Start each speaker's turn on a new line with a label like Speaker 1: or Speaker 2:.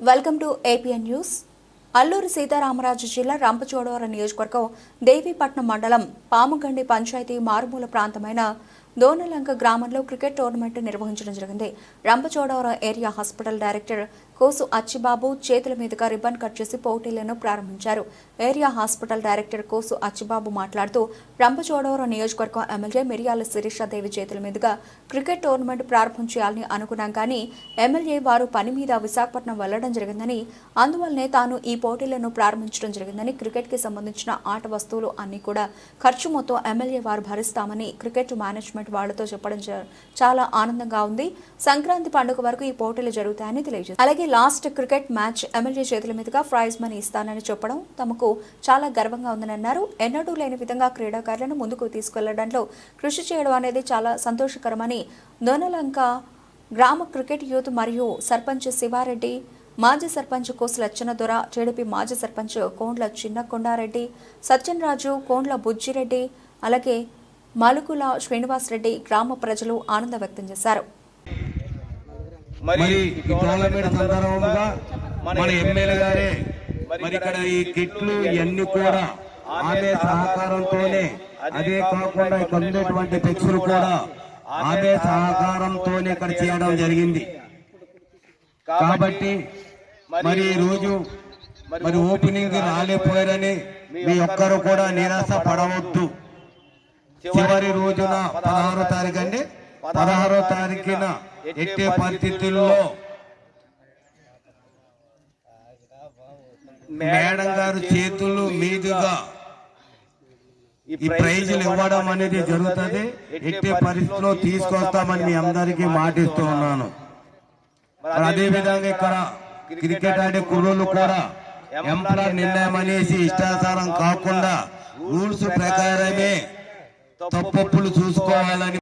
Speaker 1: Welcome to APN news. Alluri Sitaramaraju జిల్లా రంపచోడవరం నియోజకవర్గం దేవీపట్నం మండలం పాముగండి పంచాయతీ మారుమూల ప్రాంతమైన దోనలంక గ్రామంలో క్రికెట్ టోర్నమెంట్ నిర్వహించడం జరిగింది. రంపచోడవరం ఏరియా హాస్పిటల్ డైరెక్టర్ కోసు అచ్చిబాబు చేతుల మీదుగా రిబ్బన్ కట్ చేసి పోటీలను ప్రారంభించారు. ఏరియా హాస్పిటల్ డైరెక్టర్ కోసు అచ్చిబాబు మాట్లాడుతూ రంపచోడవరం నియోజకవర్గం ఎమ్మెల్యే మిరియాల శిరీషాదేవి చేతుల మీదుగా క్రికెట్ టోర్నమెంట్ ప్రారంభం చేయాలని అనుకున్నాం, కానీ ఎమ్మెల్యే వారు పని మీద విశాఖపట్నం వెళ్లడం జరిగిందని, అందువల్లనే తాను ఈ పోటీలను ప్రారంభించడం జరిగిందని, క్రికెట్ కి సంబంధించిన ఆట వస్తువులు అన్ని కూడా ఖర్చు మొత్తం ఎమ్మెల్యే వారు భరిస్తామని క్రికెట్ మేనేజ్మెంట్ వాళ్లతో చెప్పడం చాలా ఆనందంగా ఉంది. సంక్రాంతి పండుగ వరకు ఈ పోటీలు జరుగుతాయని తెలియజేశారు. అలాగే లాస్ట్ క్రికెట్ మ్యాచ్ ఎమ్మెల్యే చేతుల మీదుగా ప్రైజ్ మనీ ఇస్తానని చెప్పడం తమకు చాలా గర్వంగా ఉందని అన్నారు. ఎన్నడూ లేని విధంగా క్రీడాకారులను ముందుకు తీసుకెళ్లడంలో కృషి చేయడం అనేది చాలా సంతోషకరమని దోనలంక గ్రామ క్రికెట్ యూత్ మరియు సర్పంచ్ శివారెడ్డి, మాజీ సర్పంచ్ కోసు లచ్చనదొర, టీడీపీ మాజీ సర్పంచ్ కోండ్ల చిన్నకొండారెడ్డి, సత్యనరాజు, కోండ్ల బుజ్జిరెడ్డి, అలాగే మలుకుల శ్రీనివాసరెడ్డి గ్రామ ప్రజలు ఆనందం వ్యక్తం చేశారు.
Speaker 2: మరి ఈ టోర్నమెంట్ సందర్భంగా మన ఎమ్మెల్యే గారే మరి ఇక్కడ ఈ కిట్లు ఇవన్నీ కూడా ఆమె సహకారంతోనే, అదే కాకుండా ఇక్కడ ఉండేటువంటి ఫ్లెక్సులు కూడా ఆమె సహకారంతోనే ఇక్కడ చేయడం జరిగింది. కాబట్టి మరి ఈ రోజు మరి ఓపెనింగ్ రాలేపోయారని మీ ఒక్కరు కూడా నిరాశ పడవద్దు. చివరి రోజున 16వ తారీఖు అండి, 16వ తారీఖున ఎట్టి పరిస్థితుల్లో మేడం గారు చేతులు మీదుగా ఈ ప్రైజులు ఇవ్వడం అనేది జరుగుతుంది. ఎట్టి పరిస్థితుల్లో తీసుకొస్తామని మీ అందరికీ మాటిస్తూ ఉన్నాను. అదే విధంగా ఇక్కడ క్రికెట్ ఆడే కుర్రోళ్ళు కూడా ఎంప్లాయర్ నిర్ణయం అనేసి ఇష్టాచారం కాకుండా రూల్స్ ప్రకారమే తప్పులు చూసుకోవాలని